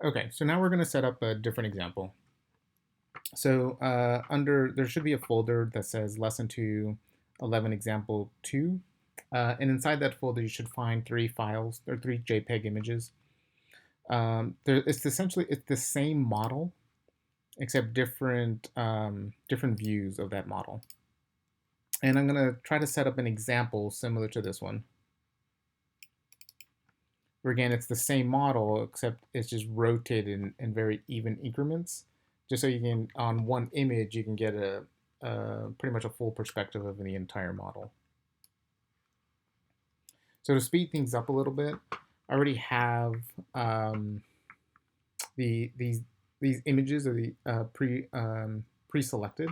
Okay, so now we're going to set up a different example. So there should be a folder that says lesson 2, 11 example 2. And inside that folder, you should find three files or three JPEG images. It's the same model, except different views of that model. And I'm going to try to set up an example similar to this one. Where again, it's the same model, except it's just rotated in very even increments. Just so you can, on one image, you can get pretty much a full perspective of the entire model. So to speed things up a little bit, I already have the these images are the pre-selected,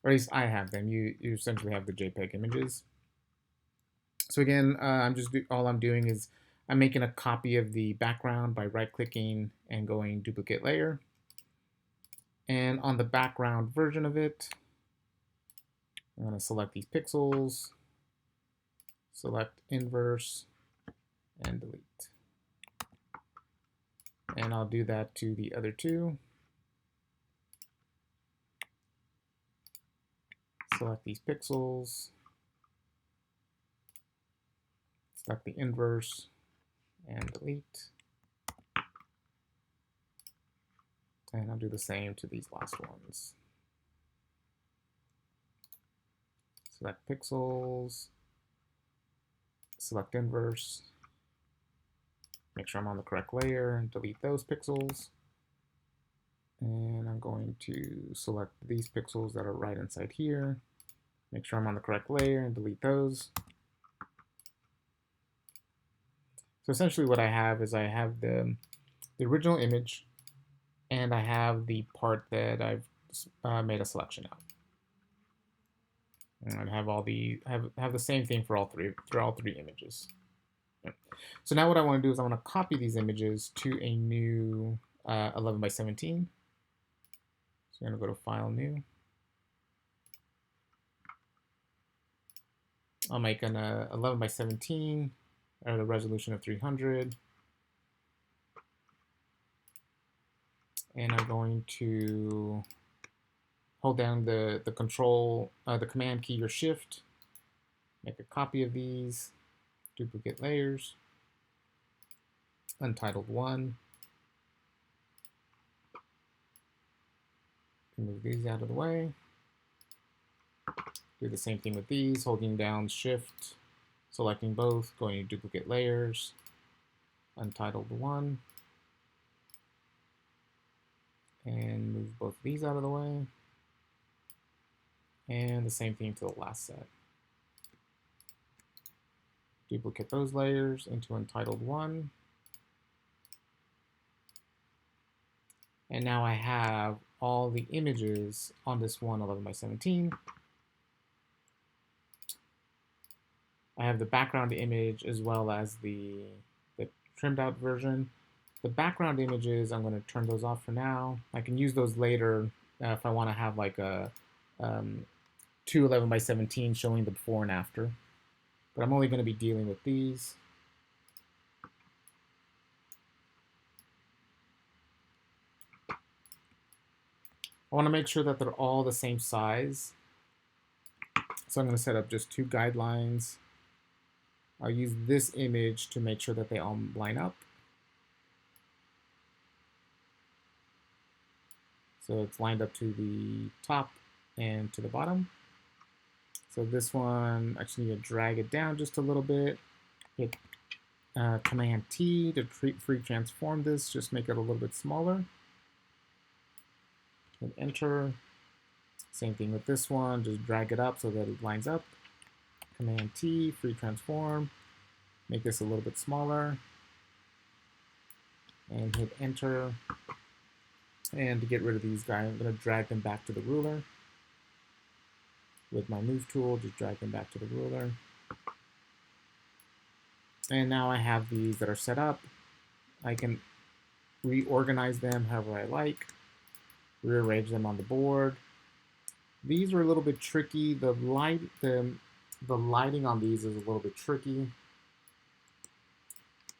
or at least I have them. You essentially have the JPEG images. So again, all I'm doing is I'm making a copy of the background by right-clicking and going duplicate layer. And on the background version of it, I'm going to select these pixels, select inverse, and delete. And I'll do that to the other two. Select these pixels, select the inverse, and delete. And I'll do the same to these last ones. Select pixels, select inverse, make sure I'm on the correct layer, and delete those pixels. And I'm going to select these pixels that are right inside here, make sure I'm on the correct layer, and delete those. So essentially what I have is I have the original image, and I have the part that I've made a selection of. And I have the same thing for all three images. So now what I want to do is I want to copy these images to a new 11 by 17. So I'm going to go to File, New. I'll make an 11 by 17 at a resolution of 300. And I'm going to hold down the command key or shift, make a copy of these, duplicate layers, untitled 1. Move these out of the way. Do the same thing with these, holding down shift, selecting both, going to duplicate layers, untitled 1. And move both of these out of the way. And the same thing to the last set. Duplicate those layers into untitled 1. And now I have all the images on this one 11 by 17. I have the background image as well as the trimmed out version. The background images, I'm going to turn those off for now. I can use those later if I want to have like a two 11 by 17 showing the before and after. But I'm only going to be dealing with these. I want to make sure that they're all the same size. So I'm going to set up just two guidelines. I'll use this image to make sure that they all line up. So it's lined up to the top and to the bottom. So this one, I just need to drag it down just a little bit. Hit Command T to free transform this, just make it a little bit smaller. Hit Enter. Same thing with this one, just drag it up so that it lines up. Command T, free transform, make this a little bit smaller. And hit Enter. And to get rid of these guys, I'm going to drag them back to the ruler. With my move tool, just drag them back to the ruler. And now I have these that are set up. I can reorganize them however I like, rearrange them on the board. These are a little bit tricky. The lighting on these is a little bit tricky.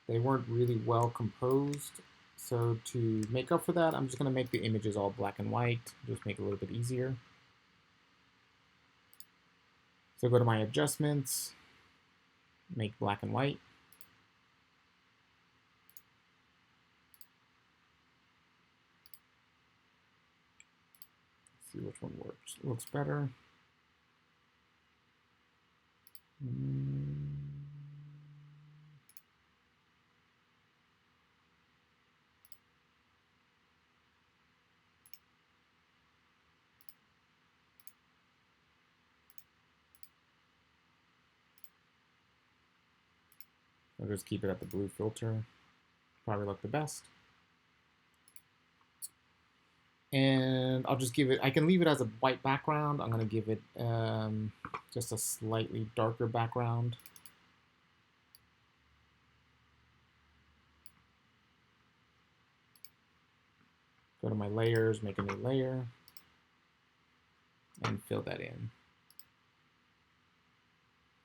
They weren't really well composed. So to make up for that, I'm just going to make the images all black and white, just make it a little bit easier. So go to my adjustments, make black and white. See which one looks better. I'll just keep it at the blue filter. Probably look the best. And I'll just give it, I can leave it as a white background. I'm going to give it just a slightly darker background. Go to my layers, make a new layer, and fill that in.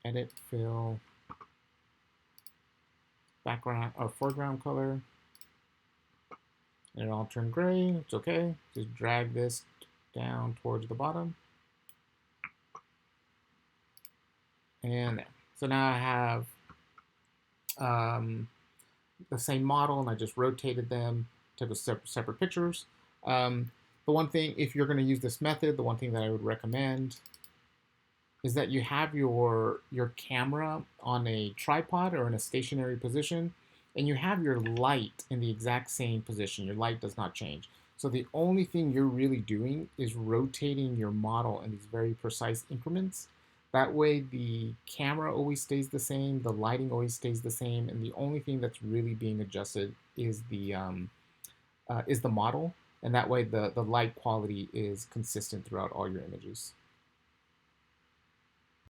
Edit, fill, background or foreground color. And it all turned gray. It's okay. Just drag this down towards the bottom. And there. So now I have the same model, and I just rotated them, took a separate pictures. The one thing, if you're going to use this method, the one thing that I would recommend is that you have your camera on a tripod or in a stationary position, and you have your light in the exact same position. Your light does not change. So the only thing you're really doing is rotating your model in these very precise increments. That way the camera always stays the same, the lighting always stays the same, and the only thing that's really being adjusted is the model, and that way the light quality is consistent throughout all your images.